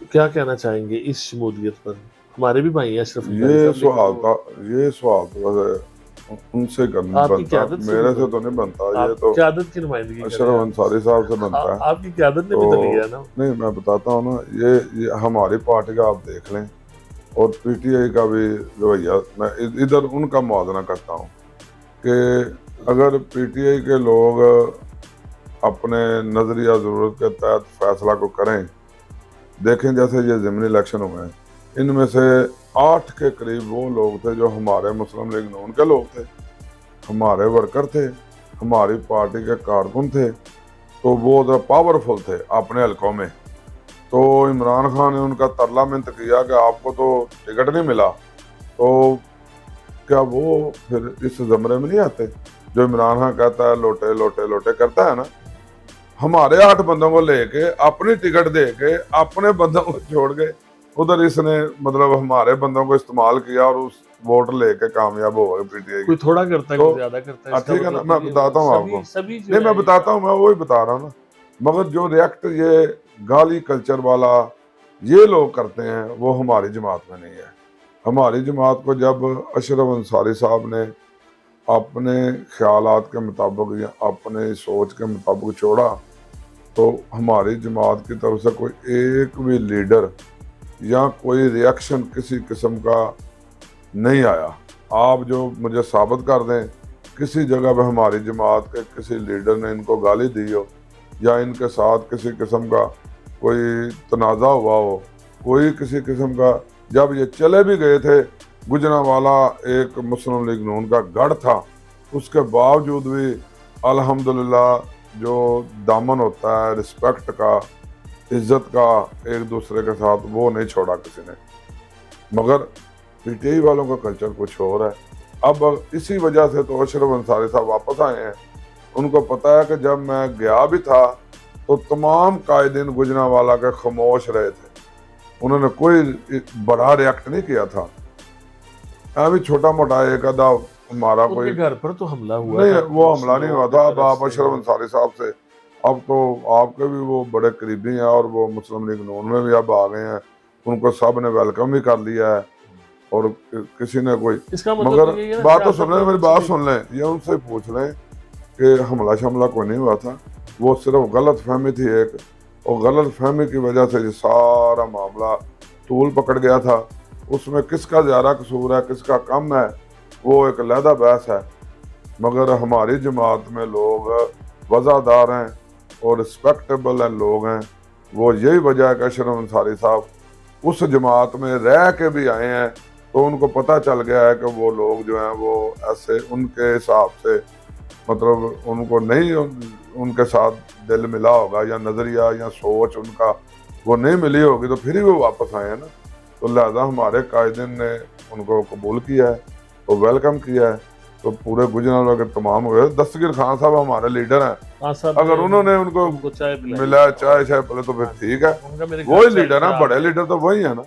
S2: تو کیا کہنا چاہیں گے اس شمولیت پر؟ ہمارے بھی بھائی ہیں اشرف انصاری
S1: یہ
S2: صاحب، لیکن
S1: سوال تو ویسے ان سے کرنا
S2: آپ کی
S1: بنتا،
S2: قیادت سے
S1: میرے
S2: بھی
S1: سے تو نہیں بنتا. یہ
S2: آپ
S1: تو
S2: قیادت کی نمائندگی کریں.
S1: اشرف انصاری صاحب سے بنتا ہے.
S2: آپ کی قیادت نے بھی تو لیا ہے نا.
S1: نہیں، میں بتاتا ہوں نا، یہ ہماری پارٹی کا آپ دیکھ لیں اور PTI کا بھی رویہ، میں ادھر ان کا موازنہ کرتا ہوں کہ اگر PTI کے لوگ اپنے نظریہ ضرورت کے تحت فیصلہ کو کریں، دیکھیں جیسے یہ ضمنی الیکشن ہوئے ہیں، ان میں سے 8 کے قریب وہ لوگ تھے جو ہمارے مسلم لیگ نون کے لوگ تھے، ہمارے ورکر تھے، ہماری پارٹی کے کارکن تھے، تو وہ ذرا پاورفل تھے اپنے حلقوں میں. تو عمران خان نے ان کا ترلا منت کیا کہ آپ کو تو ٹکٹ نہیں ملا، تو کیا وہ پھر اس زمرے میں نہیں آتے جو عمران خان کہتا ہے لوٹے لوٹے لوٹے کرتا ہے نا؟ ہمارے 8 بندوں کو لے کے اپنی ٹکٹ دے کے اپنے بندوں کو چھوڑ کے ادھر اس نے مطلب ہمارے بندوں کو استعمال کیا اور اس ووٹ لے کے کامیاب ہو گئے PTI.
S2: کوئی تھوڑا کرتا ہے، کوئی زیادہ کرتا ہے.
S1: ٹھیک ہے نا، میں بتاتا ہوں آپ کو، نہیں میں بتاتا ہوں، میں وہی بتا رہا ہوں نا. مگر جو ریئیکٹ یہ گالی کلچر والا یہ لوگ کرتے ہیں وہ ہماری جماعت میں نہیں ہے. ہماری جماعت کو جب اشرف انصاری صاحب نے اپنے خیالات کے مطابق یا اپنے سوچ کے مطابق چھوڑا تو ہماری جماعت کی طرف سے کوئی ایک بھی لیڈر یا کوئی ریاکشن کسی قسم کا نہیں آیا. آپ جو مجھے ثابت کر دیں کسی جگہ پہ ہماری جماعت کے کسی لیڈر نے ان کو گالی دی ہو یا ان کے ساتھ کسی قسم کا کوئی تنازع ہوا ہو، کوئی کسی قسم کا. جب یہ چلے بھی گئے تھے، گجرانوالہ ایک مسلم لیگ نون کا گڑھ تھا، اس کے باوجود بھی الحمدللہ جو دامن ہوتا ہے رسپیکٹ کا، عزت کا ایک دوسرے کے ساتھ، وہ نہیں چھوڑا کسی نے. مگر PTI والوں کا کلچر کچھ اور ہے. اب اسی وجہ سے تو اشرف انصاری صاحب واپس آئے ہیں. ان کو پتا ہے کہ جب میں گیا بھی تھا تو تمام قائدین گجرانوالہ کے خاموش رہے تھے، انہوں نے کوئی بڑا ریاکٹ نہیں کیا تھا. ابھی چھوٹا موٹا ایک آدھا ہمارا کوئی
S2: گھر پر تو حملہ ہوا
S1: نہیں،
S2: تھا،
S1: وہ حملہ نہیں ہوا تھا. اب آپ اشرف انصاری صاحب سے اب تو آپ کے بھی وہ بڑے قریبی ہیں اور وہ مسلم لیگ نون میں بھی اب آ گئے ہیں، ان کو سب نے ویلکم بھی کر لیا ہے اور کسی نے کوئی. مگر بات تو سن لیں، میری بات سن لیں، یہ ان سے پوچھ لیں کہ حملہ شملہ کوئی نہیں ہوا تھا، وہ صرف غلط فہمی تھی ایک، اور غلط فہمی کی وجہ سے یہ سارا معاملہ طول پکڑ گیا تھا. اس میں کس کا زیادہ قصور ہے کس کا کم ہے وہ ایک علیحدہ بحث ہے. مگر ہماری جماعت میں لوگ وفادار ہیں اور رسپیکٹیبل ہیں لوگ ہیں. وہ یہی وجہ ہے کہ اشرف انصاری صاحب اس جماعت میں رہ کے بھی آئے ہیں تو ان کو پتہ چل گیا ہے کہ وہ لوگ جو ہیں وہ ایسے ان کے حساب سے مطلب ان کو نہیں ان کے ساتھ دل ملا ہوگا یا نظریہ یا سوچ ان کا وہ نہیں ملی ہوگی تو پھر ہی وہ واپس آئے ہیں نا. تو لہذا ہمارے قائدین نے ان کو قبول کیا ہے تو ویلکم کیا ہے. تو پورے گجرانوالہ کے تمام ہوئے. دستگیر خان صاحب ہمارے لیڈر ہیں، اگر انہوں نے ان کو ملا چائے پہلے تو پھر ٹھیک ہے، وہی لیڈر ہیں، بڑے لیڈر تو وہی ہیں نا.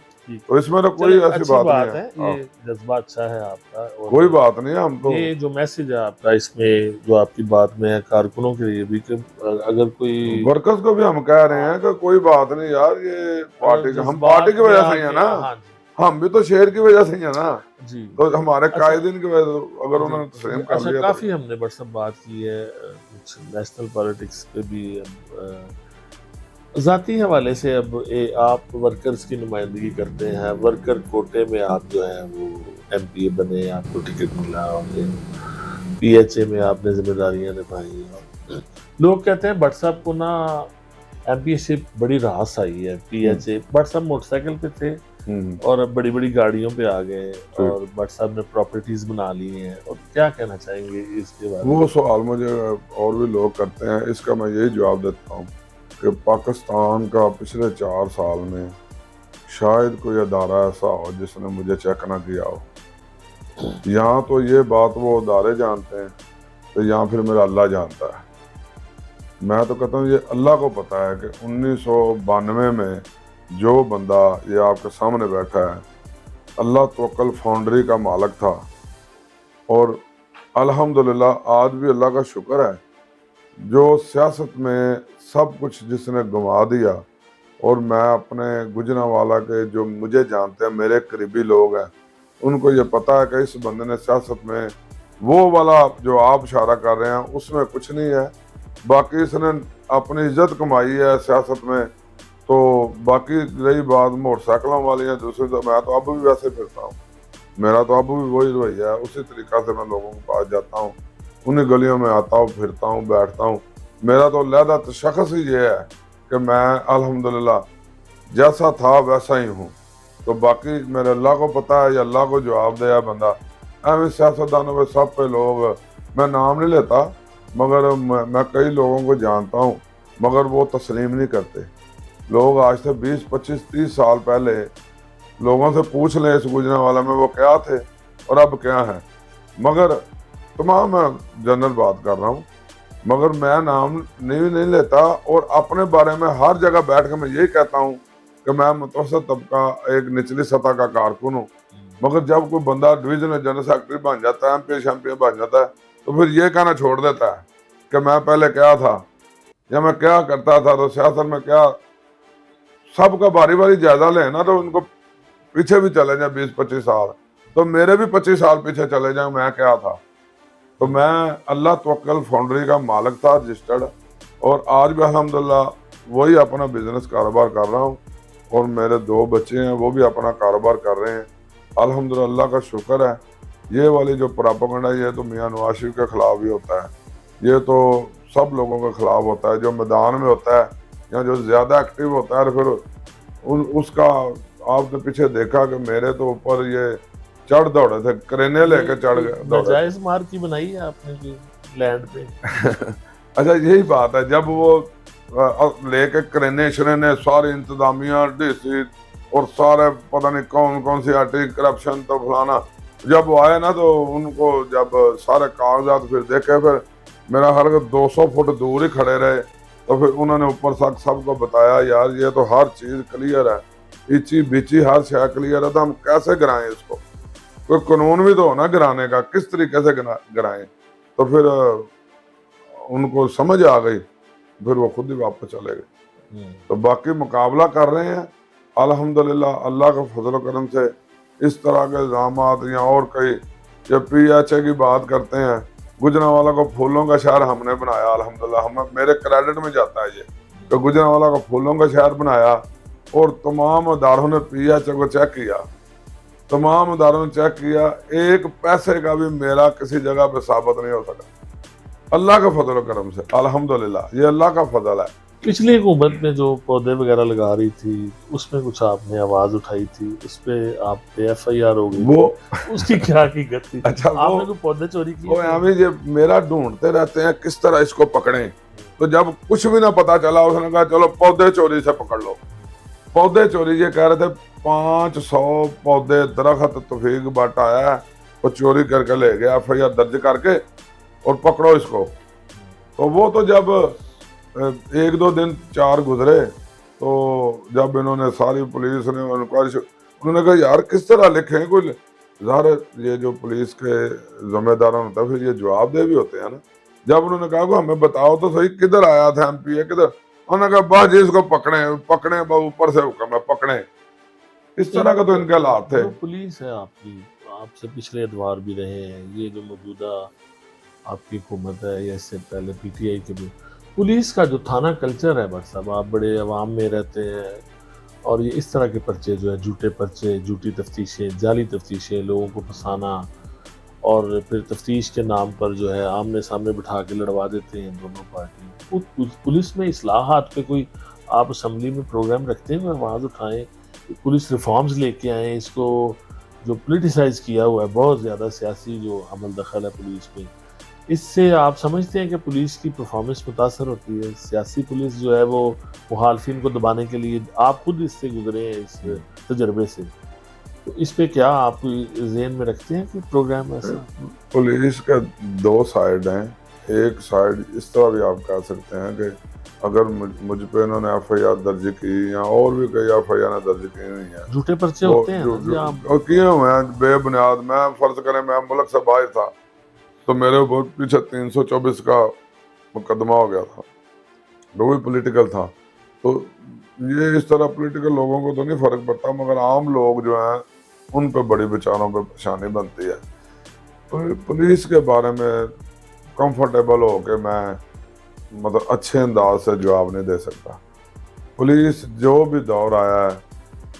S1: تو اس میں تو کوئی ایسی بات نہیں ہے.
S2: یہ جذبہ اچھا ہے آپ کا،
S1: کوئی بات نہیں ہے. ہم تو
S2: یہ جو میسج ہے آپ کا اس میں جو آپ کی بات میں ہے کارکنوں کے لیے بھی کہ اگر کوئی
S1: ورکرز کو بھی ہم کہہ رہے ہیں کہ کوئی بات نہیں یار، یہ پارٹی کا ہم پارٹی کی وجہ سے ہی ہے نا. ہم بھی تو شیر کی وجہ سے ہی ہیں نا،
S2: جی
S1: تو ہمارے قائدین کی وجہ سے اگر انہوں نے تسلیم کر
S2: اچھا،
S1: لیا تو
S2: کافی ہم نے بٹ سب بات کی ہے کچھ نیشنل پالیٹکس پہ بھی. اب ذاتی حوالے سے اب آپ ورکرز کی نمائندگی کرتے ہیں، ورکر کوٹے میں آپ جو ہیں وہ ایم پی اے بنے، آپ کو ٹکٹ ملا، اور پی ایچ اے میں آپ نے ذمہ داریاں نبھائی. لوگ کہتے ہیں بٹ صاحب کو نا ایم پی اے سے بڑی راس آئی ہے. پی ایچ اے بٹ صاحب موٹر سائیکل پہ تھے اور اب بڑی بڑی گاڑیوں پہ آ گئے، اور بٹ صاحب نے پراپرٹیز بنا لی ہیں. اور کیا کہنا چاہیں گے اس کے بارے میں؟
S1: وہ سوال مجھے اور بھی لوگ کرتے ہیں، اس کا میں یہی جواب دیتا ہوں کہ پاکستان کا پچھلے 4 سال میں شاید کوئی ادارہ ایسا ہو جس نے مجھے چیک نہ کیا ہو. یہاں تو یہ بات وہ ادارے جانتے ہیں تو یہاں پھر میرا اللہ جانتا ہے. میں تو کہتا ہوں یہ اللہ کو پتا ہے کہ 1992 میں جو بندہ یہ آپ کے سامنے بیٹھا ہے اللہ توکل فاؤنڈری کا مالک تھا، اور الحمدللہ آج بھی اللہ کا شکر ہے جو سیاست میں سب کچھ جس نے گنوا دیا. اور میں اپنے گجرانوالہ کے جو مجھے جانتے ہیں میرے قریبی لوگ ہیں ان کو یہ پتا ہے کہ اس بندے نے سیاست میں وہ والا جو آپ اشارہ کر رہے ہیں اس میں کچھ نہیں ہے. باقی اس نے اپنی عزت کمائی ہے سیاست میں. تو باقی رہی بات موٹر سائیکلوں والی ہیں دوسری، تو میں تو اب بھی ویسے پھرتا ہوں، میرا تو اب بھی وہی رویہ ہے، اسی طریقہ سے میں لوگوں کے پاس جاتا ہوں، انہیں گلیوں میں آتا ہوں، پھرتا ہوں، بیٹھتا ہوں. میرا تو علیحدہ شخص ہی یہ ہے کہ میں الحمدللہ جیسا تھا ویسا ہی ہوں. تو باقی میرے اللہ کو پتا ہے، یہ اللہ کو جواب دیا بندہ. ایویں سیاستدانوں پہ سب پہ لوگ، میں نام نہیں لیتا مگر میں کئی لوگوں کو جانتا ہوں مگر وہ تسلیم نہیں کرتے. لوگ آج سے 20 25 30 سال پہلے لوگوں سے پوچھ لیں اس گجرانوالہ میں وہ کیا تھے اور اب کیا ہیں. مگر تمام میں جنرل بات کر رہا ہوں، مگر میں نام نہیں لیتا، اور اپنے بارے میں ہر جگہ بیٹھ کے میں یہی کہتا ہوں کہ میں متوسط طبقہ ایک نچلی سطح کا کارکن ہوں. مگر جب کوئی بندہ ڈویژن جنرل سیکرٹری بن جاتا ہے، ایم پی بن جاتا ہے، تو پھر یہ کہنا چھوڑ دیتا ہے کہ میں پہلے کیا تھا یا میں کیا کرتا تھا. تو سیاست میں کیا سب کا باری باری جائزہ لیں نا، تو ان کو پیچھے بھی چلے جائیں 20 25 سال، تو میرے بھی 25 سال پیچھے چلے جائیں میں کیا تھا. تو میں اللہ توکل فاؤنڈری کا مالک تھا رجسٹرڈ، اور آج بھی الحمدللہ وہی اپنا بزنس کاروبار کر رہا ہوں، اور میرے 2 بچے ہیں وہ بھی اپنا کاروبار کر رہے ہیں الحمدللہ. اللہ کا شکر ہے. یہ والی جو پراپیگنڈا یہ تو میاں نواز شریف کے خلاف بھی ہوتا ہے، یہ تو سب لوگوں کے خلاف ہوتا ہے جو میدان میں ہوتا ہے یا جو زیادہ ایکٹیو ہوتا ہے. پھر اس کا آپ نے پیچھے دیکھا کہ میرے تو اوپر یہ چڑھ دوڑے تھے، کرینے لے کے چڑھ گئے دوڑے تھے.
S2: ناجائز مار کی بنائی ہے آپ نے جو لینڈ پہ.
S1: اچھا یہی بات ہے، جب وہ لے کے کرینے شرینے ساری انتظامیہ ڈی سی اور سارے پتہ نہیں کون کون سی آرٹی کرپشن تو فلانا، جب وہ آئے نا تو ان کو جب سارے کاغذات پھر دیکھے، پھر میرا ہر 200 فٹ دور ہی کھڑے رہے. تو پھر انہوں نے اوپر سب کو بتایا یار یہ تو ہر چیز کلیئر ہے، ایچی بیچی ہر شے کلیئر ہے، تو ہم کیسے گرائیں اس کو؟ کوئی قانون بھی تو ہونا گرانے کا، کس طریقے سے گرائیں. تو پھر ان کو سمجھ آ گئی، پھر وہ خود ہی واپس چلے گئے. تو باقی مقابلہ کر رہے ہیں الحمدللہ اللہ کا فضل و کرم سے. اس طرح کے الزامات یا اور کئی، جب پی ایچ اے کی بات کرتے ہیں، گجرانوالہ کو پھولوں کا شہر ہم نے بنایا الحمدللہ. میرے کریڈٹ میں جاتا ہے یہ کہ گجرانوالہ کو پھولوں کا شہر بنایا، اور تمام اداروں نے پی ایچ اے کو چیک کیا، تمام اداروں نے چیک کیا، ایک پیسے کا بھی میرا کسی جگہ پہ ثابت نہیں ہو سکا اللہ کا فضل و کرم سے الحمدللہ. یہ اللہ کا فضل ہے.
S2: پچھلی حکومت میں جو پودے وغیرہ لگا رہی تھی اس میں کچھ آپ نے آواز اٹھائی تھی، اس پہ آپ پہ ایف آئی آر ہو گئی،
S1: وہ
S2: اس کی کیا حقیقت تھی؟
S1: اچھا
S2: آپ نے کوئی پودے چوری کیے؟
S1: وہ ہمیں یہ میرا ڈھونڈتے رہتے ہیں کس طرح اس کو پکڑیں. تو جب کچھ بھی نہ پتا چلا اس نے کہا چلو پودے چوری سے پکڑ لو. پودے چوری یہ کہہ رہے تھے 500 پودے درخت توفیق بٹ آیا ہے وہ چوری کر کے لے گیا، ایف آئی آر درج کر کے اور پکڑو اس کو. تو وہ تو جب 1 2 دن 4 گزرے تو جب انہوں نے ساری پولیس نے انہوں نے کہا یار کس طرح لکھیں، کوئی ظاہر یہ جو پولیس کے ذمہ داران ہوتا ہے پھر یہ جواب دہ بھی ہوتے ہیں نا. جب انہوں نے کہا کہ ہمیں بتاؤ تو صحیح کدھر آیا تھا ایم پی اے کدھر، انہوں نے کہا بس جی اس کو پکڑیں بس اوپر سے حکم ہے پکڑیں. اس طرح کا تو ان کے حالات تھے.
S2: جو پولیس ہے آپ کی، آپ سے پچھلے ادوار بھی رہے ہیں، یہ جو موجودہ آپ کی حکومت ہے یا اس سے پہلے پی ٹی آئی کے بھی، پولیس کا جو تھانہ کلچر ہے بٹ صاحب، آپ بڑے عوام میں رہتے ہیں اور یہ اس طرح کے پرچے جو ہے، جھوٹے پرچے، جھوٹی تفتیشیں، جعلی تفتیشیں، لوگوں کو پھنسانا اور پھر تفتیش کے نام پر جو ہے آمنے سامنے بٹھا کے لڑوا دیتے ہیں دونوں پارٹی. پولیس میں اصلاحات پہ کوئی آپ اسمبلی میں پروگرام رکھتے ہیں، آواز اٹھائیں، پولیس ریفارمز لے کے آئیں، اس کو جو پولیٹیسائز کیا ہوا ہے بہت زیادہ سیاسی جو عمل دخل ہے پولیس میں، اس سے آپ سمجھتے ہیں کہ پولیس کی پرفارمنس متاثر ہوتی ہے؟ سیاسی پولیس جو ہے وہ مخالفین کو دبانے کے لیے، آپ خود اس سے گزرے ہیں اس تجربے سے، تو اس پہ کیا آپ ذہن میں رکھتے ہیں کہ پروگرام ایسا؟
S1: پولیس کے دو سائڈ ہیں. ایک سائڈ اس طرح بھی آپ کہہ سکتے ہیں کہ اگر مجھ پہ انہوں نے ایف آئی آر درج کی یا اور بھی کئی ایف آئی آر درج کی ہوئی ہیں،
S2: جھوٹے پرچے ہوتے ہیں
S1: اور کیے ہوئے ہیں بے بنیاد. میں فرض کریں میں ملک سے باہر تھا تو میرے اوپر پیچھے 324 کا مقدمہ ہو گیا تھا، وہ بھی پولیٹیکل تھا. تو یہ اس طرح پولیٹیکل لوگوں کو تو نہیں فرق پڑتا، مگر عام لوگ جو ہیں ان پہ بڑی بیچاروں پہ پریشانی بنتی ہے. پولیس کے بارے میں کمفرٹیبل ہو کے میں مطلب اچھے انداز سے جواب نہیں دے سکتا. پولیس جو بھی دور آیا ہے،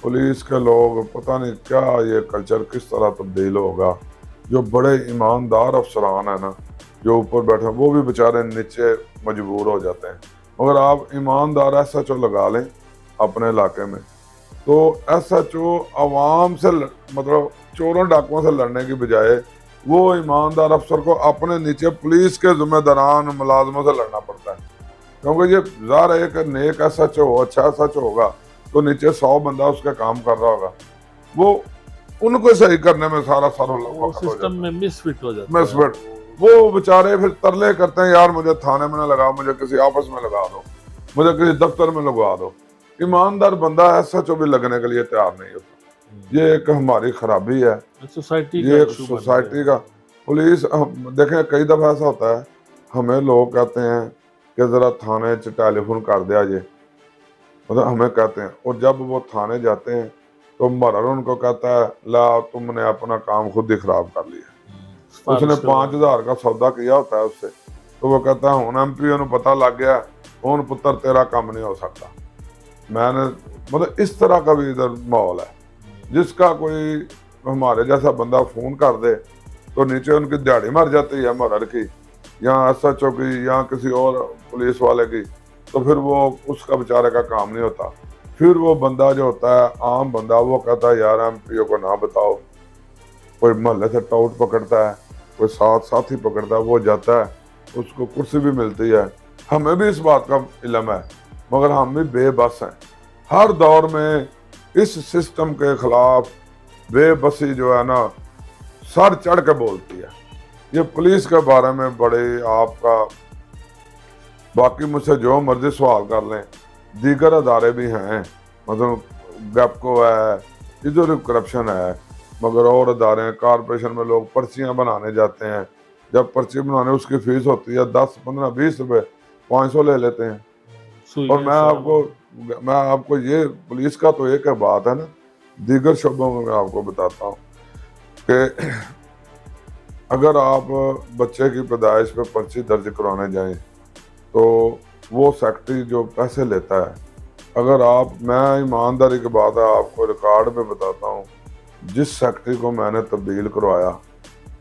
S1: پولیس کے لوگ پتہ نہیں کیا یہ کلچر کس طرح تبدیل ہوگا. جو بڑے ایماندار افسران ہیں نا جو اوپر بیٹھے ہیں، وہ بھی بیچارے نیچے مجبور ہو جاتے ہیں. مگر آپ ایماندار ایس ایچ او لگا لیں اپنے علاقے میں، تو ایس ایچ او عوام سے مطلب چوروں ڈاکوؤں سے لڑنے کی بجائے وہ ایماندار افسر کو اپنے نیچے پولیس کے ذمہ داران ملازموں سے لڑنا پڑتا ہے. کیونکہ یہ ظاہر ہے کہ نیک ایس ایچ او اچھا ایس ایچ او ہوگا تو نیچے 100 بندہ اس کا کام کر رہا ہوگا، وہ ان کو صحیح کرنے میں سارا
S2: سسٹم میں مس فٹ ہو جاتا
S1: مس فٹ. وہ بیچارے پھر ترلے کرتے ہیں، یار مجھے تھانے میں نہ لگا، مجھے کسی آفس میں لگا دو، مجھے کسی دفتر میں لگوا دو. ایماندار بندہ ایس ایچ او بھی لگنے کے لیے تیار نہیں ہوتا. یہ ایک ہماری خرابی ہے، یہ سوسائٹی کا. پولیس دیکھیں کئی دفعہ ایسا ہوتا ہے ہمیں لوگ کہتے ہیں کہ ذرا تھانے ٹیلی فون کر دیا جی، مطلب ہمیں کہتے ہیں، اور جب وہ تھانے جاتے ہیں تو مرر ان کو کہتا ہے لا تم نے اپنا کام خود ہی خراب کر لیا. اس نے 5000 کا سودا کیا ہوتا ہے اس سے، تو وہ کہتا ہے ہوں ایم پی او پتہ لگ گیا ہوں پتر تیرا کام نہیں ہو سکتا. میں نے مطلب اس طرح کا بھی ادھر ماحول ہے. جس کا کوئی ہمارے جیسا بندہ فون کر دے تو نیچے ان کی دیہڑی مر جاتی ہے مرر کی یا ایس ایچ او کی یا کسی اور پولیس والے کی، تو پھر وہ اس کا بیچارے کا کام نہیں ہوتا. پھر وہ بندہ جو ہوتا ہے عام بندہ، وہ کہتا ہے یار ایم پی او کو نہ بتاؤ. کوئی محلے سے ٹاؤٹ پکڑتا ہے، کوئی ساتھی پکڑتا ہے، وہ جاتا ہے، اس کو کرسی بھی ملتی ہے. ہمیں بھی اس بات کا علم ہے مگر ہم بھی بے بس ہیں. ہر دور میں اس سسٹم کے خلاف بے بسی جو ہے نا سر چڑھ کے بولتی ہے. یہ پولیس کے بارے میں بڑے آپ کا، باقی مجھ سے جو مرضی سوال کر لیں، دیگر ادارے بھی ہیں، مطلب گیپکو ہے، ادھر کرپشن ہے، مگر اور ادارے ہیں. کارپوریشن میں لوگ پرچیاں بنانے جاتے ہیں، جب پرچی بنانے اس کی فیس ہوتی ہے 10 15 20 روپے، 500 لے لیتے ہیں. اور میں آپ کو یہ پولیس کا تو ایک بات ہے نا، دیگر شعبوں میں آپ کو بتاتا ہوں کہ اگر آپ بچے کی پیدائش پہ پرچی درج کرانے جائیں تو وہ سیکٹری جو پیسے لیتا ہے، اگر میں ایمانداری کی بات ہے آپ کو ریکارڈ میں بتاتا ہوں، جس سیکٹری کو میں نے تبدیل کروایا،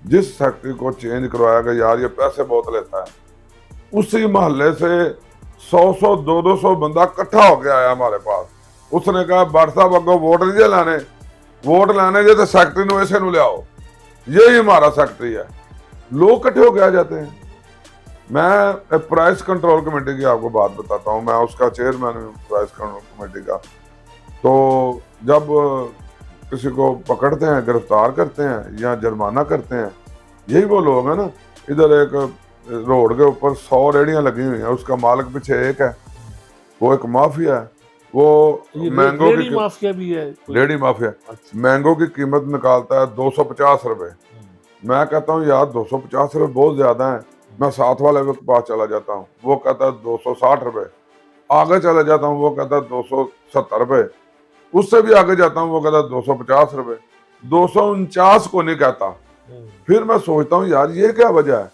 S1: جس سیکٹری کو چینج کروایا کہ یار یہ پیسے بہت لیتا ہے، اسی محلے سے 100 200 بندہ کٹھا ہو کے آیا ہمارے پاس. اس نے کہا بٹ صاحب اگو ووٹ نہیں جے لانے، ووٹ لانے جے تو سیکٹری نو اسے نو لے آؤ، یہی ہمارا سیکٹری ہے. لوگ کٹھے ہو کے آ جاتے ہیں. میں پرائس کنٹرول کمیٹی کی آپ کو بات بتاتا ہوں، میں اس کا چیئرمین ہوں پرائس کنٹرول کمیٹی کا. تو جب کسی کو پکڑتے ہیں، گرفتار کرتے ہیں یا جرمانہ کرتے ہیں، یہی وہ لوگ ہیں نا. ادھر ایک روڈ کے اوپر 100 ریڑیاں لگی ہوئی ہیں، اس کا مالک پیچھے ایک ہے، وہ ایک مافیا ہے. وہ مینگو کی ریڑی مافیا مینگو کی قیمت نکالتا ہے 250 روپے. میں کہتا ہوں یار 250 روپے بہت زیادہ ہیں. میں ساتھ والے کے پاس چلا جاتا ہوں، وہ کہتا ہے 260 روپے. آگے چلا جاتا ہوں، وہ کہتا ہے 270 روپے. اس سے بھی آگے جاتا ہوں وہ کہتا 250 روپے، 249 کو نہیں کہتا. پھر میں سوچتا ہوں یار یہ کیا وجہ ہے،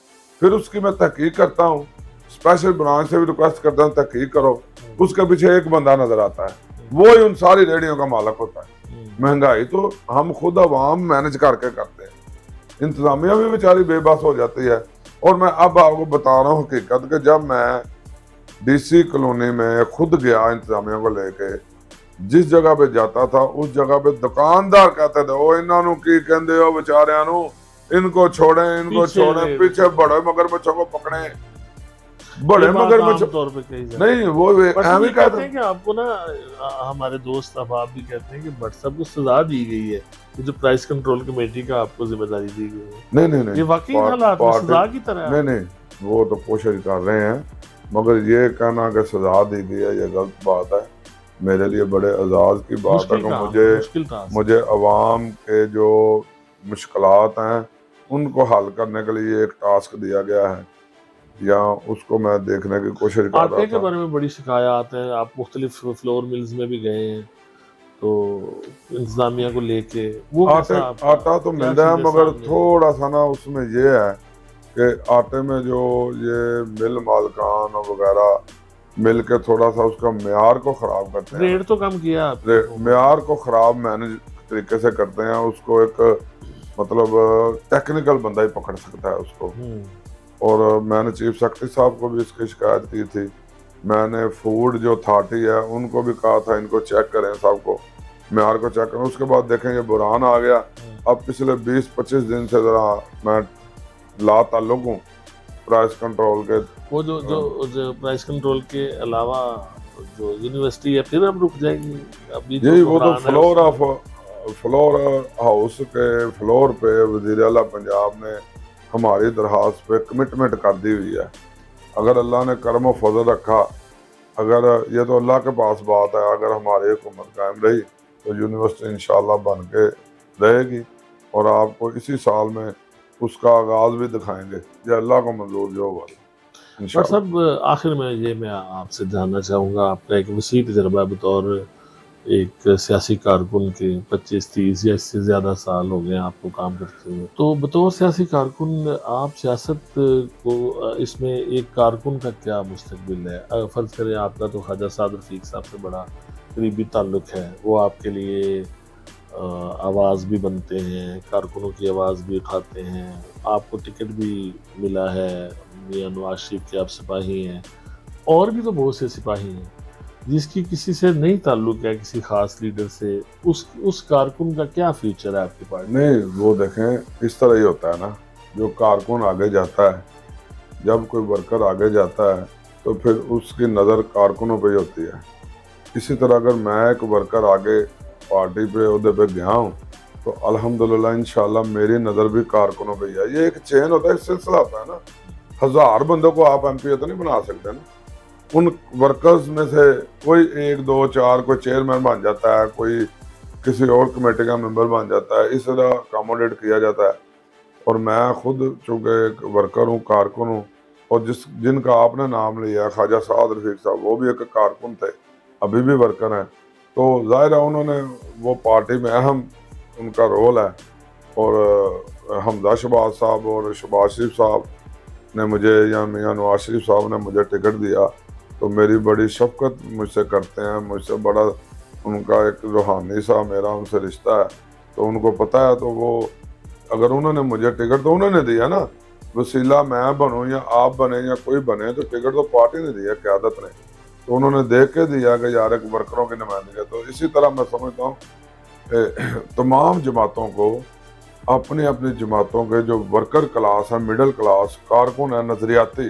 S1: پھر اس کی میں تحقیق کرتا ہوں، اسپیشل برانچ سے بھی ریکویسٹ کرتا ہوں تحقیق کرو. اس کے پیچھے ایک بندہ نظر آتا ہے، وہی ان ساری ریڑیوں کا مالک ہوتا ہے. مہنگائی تو ہم خود عوام مینج کر کے کرتے ہیں، انتظامیہ بھی بیچاری بے بس ہو جاتی ہے. اور میں اب آپ کو بتا رہا ہوں حقیقت کہ جب میں ڈی سی کالونی میں خود گیا انتظامیہ کو لے کے، جس جگہ پہ جاتا تھا اس جگہ پہ دکاندار کہتے تھے او انہاں نو کی کہندے ہو بیچاریاں نو، ان کو چھوڑیں، ان کو چھوڑیں، پیچھے بڑے مگر بچوں کو پکڑیں. بڑے مگر بچوں
S3: طور پہ کہی جاتی
S1: نہیں، وہ ایویں
S3: کہتے
S1: کہتے
S3: ہیں کہ آپ کو نا ہمارے دوست احباب بھی کہتے ہیں کہ بٹ صاحب کو سزا دی گئی ہے، یہ جو پرائس کنٹرول کمیٹی کا آپ کو ذمہ داری دی گئی ہے.
S1: نہیں نہیں نہیں
S3: یہ واقعی حالات میں سزا کی طرح
S1: نہیں نہیں، وہ تو کوشش کر رہے ہیں، مگر یہ کہنا کہ سزا دی گئی ہے یہ غلط بات ہے. میرے لیے بڑے اعزاز کی بات ہے کہ مجھے عوام کے جو مشکلات ہیں ان کو حل کرنے کے لیے ایک ٹاسک دیا گیا ہے، یا اس کو میں دیکھنے کی کوشش کر رہا
S3: آٹے کے
S1: تھا.
S3: بارے میں بڑی شکایات ہیں، آپ مختلف فلور ملز میں بھی گئے ہیں تو انتظامیہ کو لے کے وہ
S1: آٹا تو مل رہا ہے، مگر تھوڑا سا نا اس میں یہ ہے کہ آٹے میں جو یہ مل مالکان وغیرہ مل کے تھوڑا سا اس کا معیار کو خراب کرتے ہیں،
S3: ریٹ تو کم کیا،
S1: معیار کو خراب مینج طریقے سے کرتے ہیں. اس کو ایک مطلب ٹیکنیکل بندہ ہی پکڑ سکتا ہے اس کو. اور میں نے چیف سیکرٹری صاحب کو بھی اس کی شکایت کی تھی، میں نے فوڈ جو اتھارٹی ہے ان کو بھی کہا تھا ان کو چیک کریں، سب کو معیار کو چیک کریں. اس کے بعد دیکھیں یہ بحران آ گیا. اب پچھلے 20-25 دن سے ذرا میں لا تعلق ہوں پرائس کنٹرول کے.
S3: وہ جو پرائس کنٹرول کے علاوہ جو یونیورسٹی ہے پھر اب رک جائے گی ابھی؟
S1: یہی وہ تو فلور ہاؤس کے فلور پہ وزیر اعلیٰ پنجاب نے ہماری درخواست پہ کمٹمنٹ کر دی ہوئی ہے. اگر اللہ نے کرم و فضل رکھا، اگر یہ تو اللہ کے پاس بات ہے، اگر ہماری حکومت قائم رہی تو یونیورسٹی انشاءاللہ بن کے رہے گی، اور آپ کو اسی سال میں اس کا آغاز بھی دکھائیں گے، یہ اللہ کو منظور جو ہوگا
S3: ڈاکٹر صاحب. آخر میں آپ سے جاننا چاہوں گا، آپ کا ایک وسیع تجربہ بطور ایک سیاسی کارکن کے 25-30 یا اس سے زیادہ سال ہو گئے آپ کو کام کرتے ہوئے، تو بطور سیاسی کارکن آپ سیاست کو اس میں ایک کارکن کا کیا مستقبل ہے؟ فرض کریں آپ کا تو خواجہ سعد رفیق صاحب سے بڑا قریبی تعلق ہے، وہ آپ کے لیے آواز بھی بنتے ہیں، کارکنوں کی آواز بھی اٹھاتے ہیں، آپ کو ٹکٹ بھی ملا ہے، میاں نواز شریف کے آپ سپاہی ہیں، اور بھی تو بہت سے سپاہی ہیں. جس کی کسی سے نہیں تعلق ہے، کسی خاص لیڈر سے، اس کارکن کا کیا فیوچر ہے آپ کی پارٹی؟
S1: نہیں، وہ دیکھیں اس طرح ہی ہوتا ہے نا، جو کارکن آگے جاتا ہے، جب کوئی ورکر آگے جاتا ہے تو پھر اس کی نظر کارکنوں پہ ہی ہوتی ہے. اسی طرح اگر میں ایک ورکر آگے پارٹی پہ عہدے پہ گیا ہوں تو الحمدللہ انشاءاللہ میری نظر بھی کارکنوں پہ ہی ہے. یہ ایک چین ہوتا ہے، ایک سلسلہ ہوتا ہے نا. 1000 بندوں کو آپ ایم پی تو نہیں بنا سکتے نا. ان ورکرز میں سے کوئی 1 2 4 کوئی چیئرمین بن جاتا ہے، کوئی کسی اور کمیٹی کا ممبر بن جاتا ہے، اس طرح اکاموڈیٹ کیا جاتا ہے. اور میں خود چونکہ ایک ورکر ہوں، کارکن ہوں، اور جن کا آپ نے نام لیا خواجہ سعد رفیق صاحب، وہ بھی ایک کارکن تھے، ابھی بھی ورکر ہیں. تو ظاہر ہے انہوں نے وہ پارٹی میں اہم ان کا رول ہے. اور حمزہ شہباز صاحب اور شہباز شریف صاحب نے مجھے، یا میاں نواز شریف صاحب نے مجھے ٹکٹ دیا تو میری بڑی شفقت مجھ سے کرتے ہیں، مجھ سے بڑا ان کا ایک روحانی سا میرا ان سے رشتہ ہے. تو ان کو پتہ ہے، تو وہ اگر انہوں نے مجھے ٹکٹ تو انہوں نے دیا نا، وسیلہ میں بنوں یا آپ بنے یا کوئی بنے، تو ٹکٹ تو پارٹی نے دیا، قیادت نے. تو انہوں نے دیکھ کے دیا کہ یار ایک ورکروں کی نمائندگی ہے. تو اسی طرح میں سمجھتا ہوں تمام جماعتوں کو اپنی اپنی جماعتوں کے جو ورکر کلاس ہے، مڈل کلاس کارکن ہے، نظریاتی،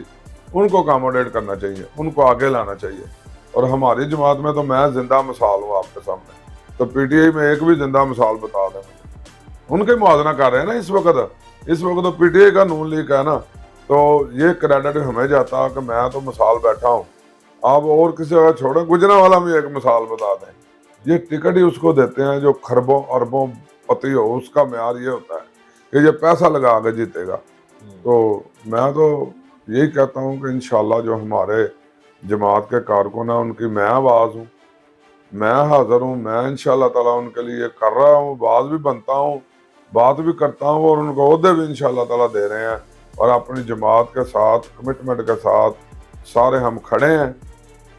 S1: ان کو اکاموڈیٹ کرنا چاہیے، ان کو آگے لانا چاہیے. اور ہماری جماعت میں تو میں زندہ مثال ہوں آپ کے سامنے. تو پی ٹی آئی میں ایک بھی زندہ مثال بتا دیں مجھے. ان کے موازنہ کر رہے ہیں نا اس وقت تو پی ٹی آئی کا نون لیگ ہے نا، تو یہ کریڈٹ ہمیں جاتا کہ میں تو مثال بیٹھا ہوں. آپ اور کسی جگہ چھوڑیں، گجرا والا بھی ایک مثال بتا دیں. یہ ٹکٹ ہی اس کو دیتے ہیں جو خربوں اربوں پتی ہو. اس کا معیار یہ ہوتا ہے کہ یہ پیسہ لگا کے جیتے گا. تو میں تو یہی کہتا ہوں کہ انشاءاللہ جو ہمارے جماعت کے کارکن ہیں ان کی میں آواز ہوں. میں حاضر ہوں، میں انشاءاللہ تعالیٰ ان کے لیے کر رہا ہوں، باز بھی بنتا ہوں، بات بھی کرتا ہوں، اور ان کو عہدے بھی انشاءاللہ تعالیٰ دے رہے ہیں، اور اپنی جماعت کے ساتھ کمٹمنٹ کے ساتھ سارے ہم کھڑے ہیں۔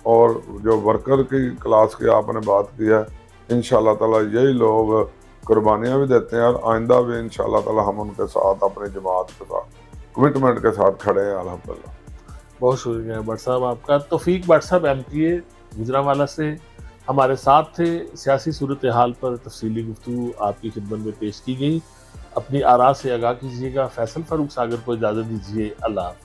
S1: اور جو ورکر کی کلاس کی آپ نے بات کی ہے، انشاءاللہ تعالیٰ یہی لوگ قربانیاں بھی دیتے ہیں، اور آئندہ بھی انشاءاللہ تعالیٰ ہم ان کے ساتھ اپنی جماعت کے ساتھ کمٹمنٹ کے ساتھ کھڑے ہیں الحمدللہ۔
S3: بہت شکریہ بٹ صاحب آپ کا۔ توفیق بٹ صاحب MTA گجرانوالہ سے ہمارے ساتھ تھے، سیاسی صورتحال پر تفصیلی گفتگو آپ کی خدمت میں پیش کی گئی۔ اپنی آراء سے آگاہ کیجیے گا۔ فیصل فاروق ساگر کو اجازت دیجیے، اللہ حافظ۔